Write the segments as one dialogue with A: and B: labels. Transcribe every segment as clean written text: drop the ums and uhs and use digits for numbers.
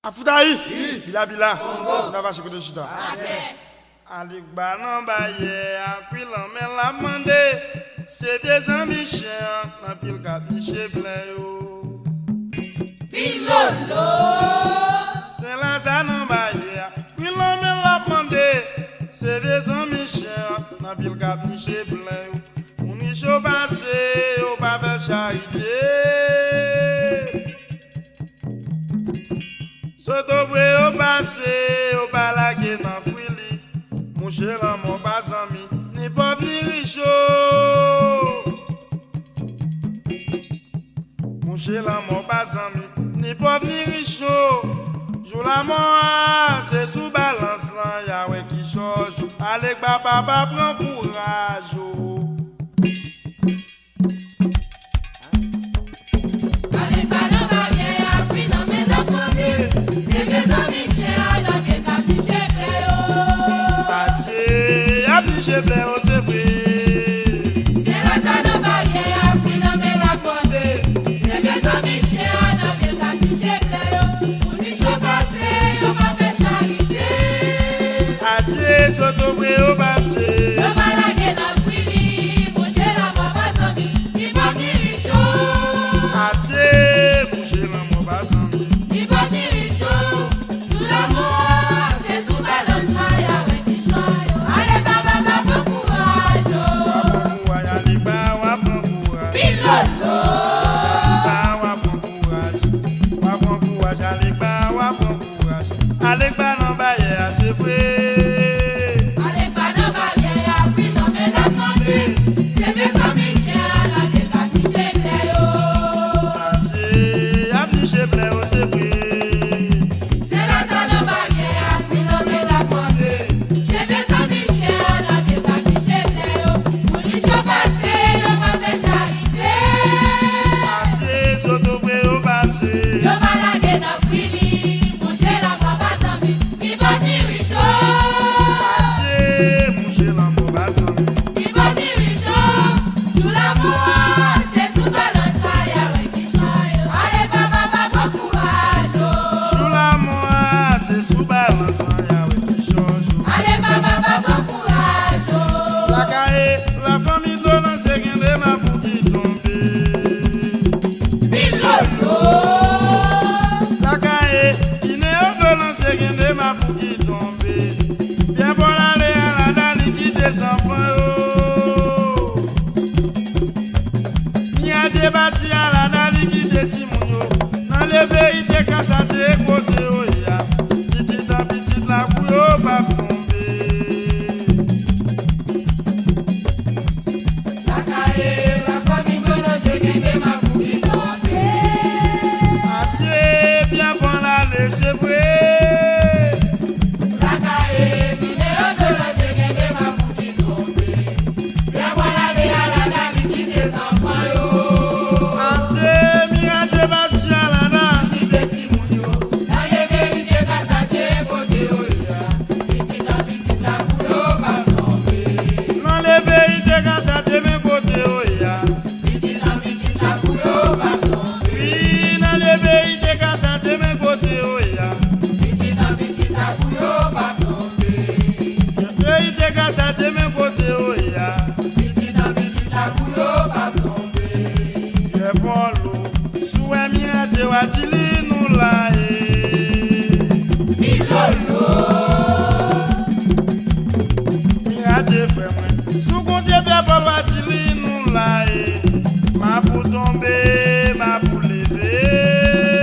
A: Afutayi, bila, on va chez Chita. Aligba non baye, aquilan men la mande, c'est des amis chiens, n'a pile cap Michel Playo.
B: Pilolo,
A: c'est la ça non baye, aquilan men la mande, c'est des amis chiens, n'a pile cap Michel Playo. On y chaud passé, au pas faire charité. Soto bwe au passé, au balage dans Quili. Mon cher mon pas ami, ni pas riche. Mon cher mon pas ami, ni pas riche. Joue la mort, c'est sous balance là, Yahweh qui change. Allez, papa, prends courage. C'est la
B: zone barrière qui n'a pas la pompe. C'est mes amis chiens, n'a pas le capiche bleu. On y joue passé, on va faire charité.
A: Adieu, soto bré au passé.
B: Le malade dans Quili, mon cher l'amour pas ami, il va venir chaud.
A: Adieu, mon cher l'amour pas ami,
B: il va venir chaud. Tout l'amour, c'est sous balance, Yahweh qui change. Allez, papa, courage. Pilolo.
A: Aligba non baye, assez vrai.
B: Aligba non baye, puis non mais la mande. C'est mes amis chiens, la vie capiche bleu.
A: Adieu, capiche bleu, c'est vrai.
B: C'est la zone barrière, puis non mais la mande. C'est mes amis chiens, la vie capiche bleu. Pour les jours passés, on va faire charité.
A: Adieu, soto bré au passé.
B: Le malade dans Quili, mon cher l'amour pas ami, il va venir chaud.
A: Adieu, mon cher l'amour pas ami,
B: Il va venir chaud. Tout l'amour, c'est sous balance, Yahweh qui change. Allez, papa, courage.
A: sous l'amour, c'est sous balance, Yahweh qui change.
B: Allez, papa, courage.
A: La caille, la famille de l'on c'est rien de ma pour qui tomber.
B: Pilolo.
A: La caille, il n'est au de l'on c'est rien de ma pour qui tomber. Bien pour aller à la dalle qui descend point. Ni a débattu à la dalle qui détimounio. Dans les vérités quand ça t'est côté au ya. Petite en petite la couille pas tomber.
B: La caille, la famille de nos églises, ma bouille tombée.
A: Adieu, bien bon la laisser vrai.
B: La caille, qui n'est au de nos églises, ma bouille tombée. Bien voilà les à la dalle qui descend pas.
A: Adieu, mi a débattu à la dalle.
B: Qui petit mounio, la vérité qu'a ça t'est côté au ya. Petite en petite la couille pas tombée.
A: Dans les vérités quand ça te met côté au ya.
B: Petite en petite la couille pas tombée.
A: Oui, dans les vérités quand ça te met côté au ya.
B: Petite en petite la couille pas tombée.
A: Les vérités quand ça te met côté au ya.
B: Petite en petite la couille pas tombée.
A: Ye bon l'eau, soué mi a te watili nous la e.
B: Pilolo.
A: Mi a te frère moi, sous compte bien pour watili nous la e. Ma pour tomber, ma pour lever.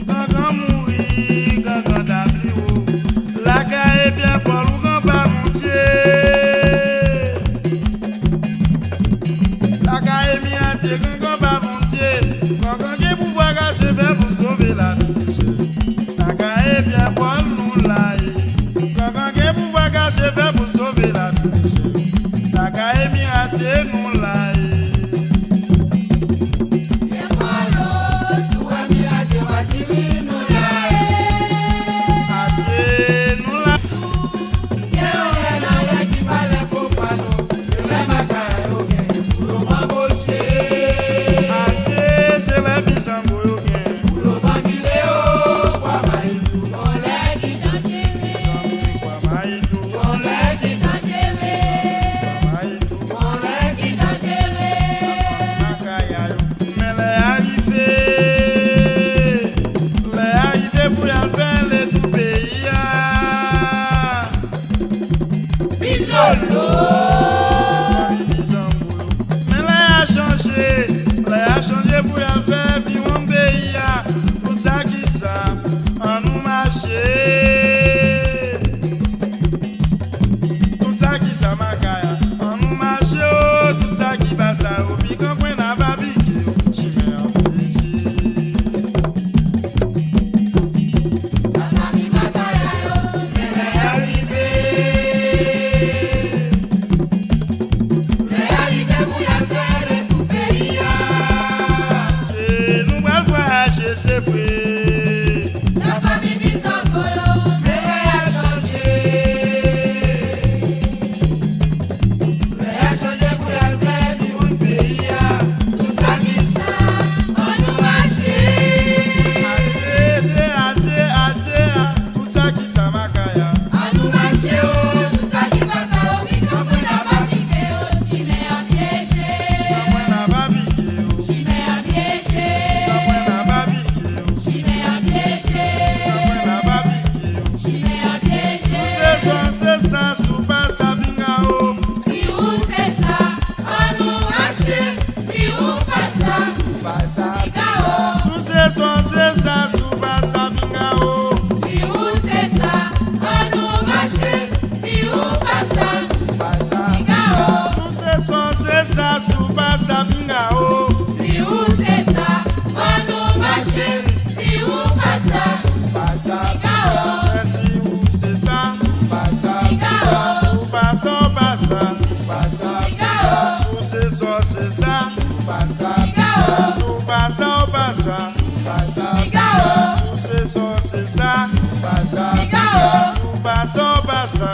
A: Quand mourir, quand d'abli ou. La caille bien pour ou quand pas monter. La caille mi a te quand pas monter. Quand qui pouvoir se faire pour sauver la vie. La caille bien pour nous la e. Quand qui pouvoir se faire pour sauver la vie. La caille mi a te nous la e. Adieu, nous la Adieu, c'est la vie sans goyo. haché, c'est vrai.
B: La famille Bizangolo, mais a changé. Mais a changé pour la vraie du monde pays. Tout ça qui ça, on nous marche.
A: Tout ça qui ça makaya.
B: On nous marche, tout ça qui passe au micro pour la famille. Chimé a piégé.
A: Na babique,
B: Chimé a piégé.
A: na babique,
B: Chimé a piégé.
A: na babique.
B: Chimé a piégé.
A: C'est ça, sous pas ça binga o.
B: Si vous c'est ça, on nous marche. Si vous pas ça, Igao.
A: C'est ça, sous pas ça binga o.
B: Si vous c'est ça, on nous marche. Si vous pas ça, Igao.
A: C'est ça, sous pas ça binga o.
B: Si vous c'est ça, on nous marche. Si vous pas ça, Igao.
A: Si ou c'est ça,
B: Igao.
A: sous pas ça,
B: Igao.
A: sous c'est ça,
B: Igao.
A: sous pas ça,
B: Igao.
A: sous c'est ça,
B: Igao.
A: sous pas ça,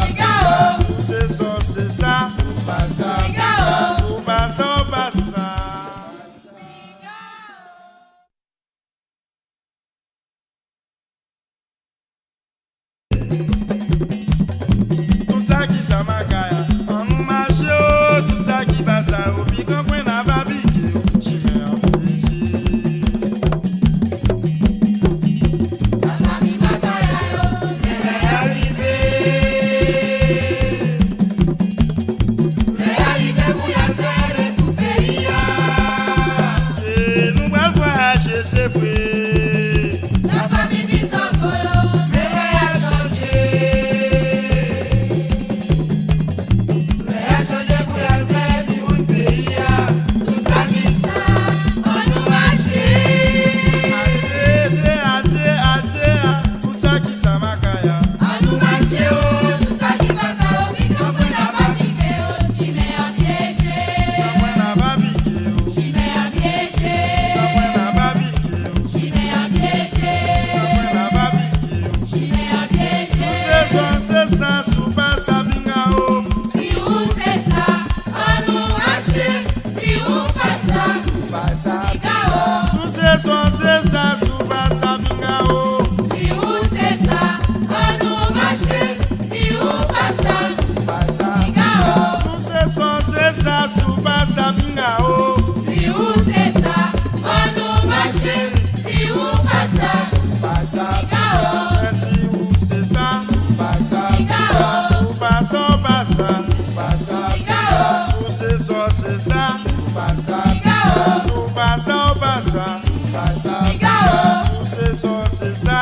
B: Igao.
A: sous c'est ça,
B: Igao.
A: sous pas ça. Tout ça qui ça makaya, on nous marche oh, tout ça qui passe au piquant qu'on a babique, chimé en piégé.
B: La famille Bataillao, elle est arrivée pour la faire tout pays.
A: C'est nous va voyager, c'est vrai.
B: La famille Bizangolo, mais a changé. Mais a changé pour la faire du monde pays. Tout ça qui ça, on nous marche.
A: Tout ça qui ça makaya,
B: On nous marche, tout ça qui passe au micro pour la famille. Chimé a piégé.
A: na babique,
B: Chimé a piégé.
A: na babique,
B: Chimé a piégé.
A: na babique.
B: Chimé a piégé.
A: C'est ça, sous pas ça binga o.
B: Si vous c'est ça, on nous marche. Si vous pas ça, Igao.
A: C'est ça, sous pas ça binga o.
B: Si vous c'est ça, on nous marche. Si vous pas ça, Igao.
A: C'est ça, sous pas ça binga o.
B: Si vous c'est ça, on nous marche. Si vous pas ça, Igao.
A: Si ou c'est ça,
B: Igao.
A: sous pas ça,
B: Igao.
A: sous c'est ça,
B: Igao.
A: sous pas ça,
B: Igao.
A: sous c'est ça,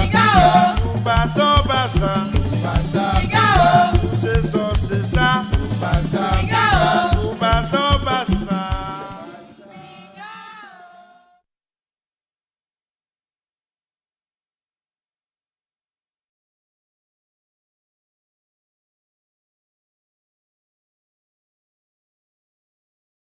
B: Igao.
A: sous pas ça,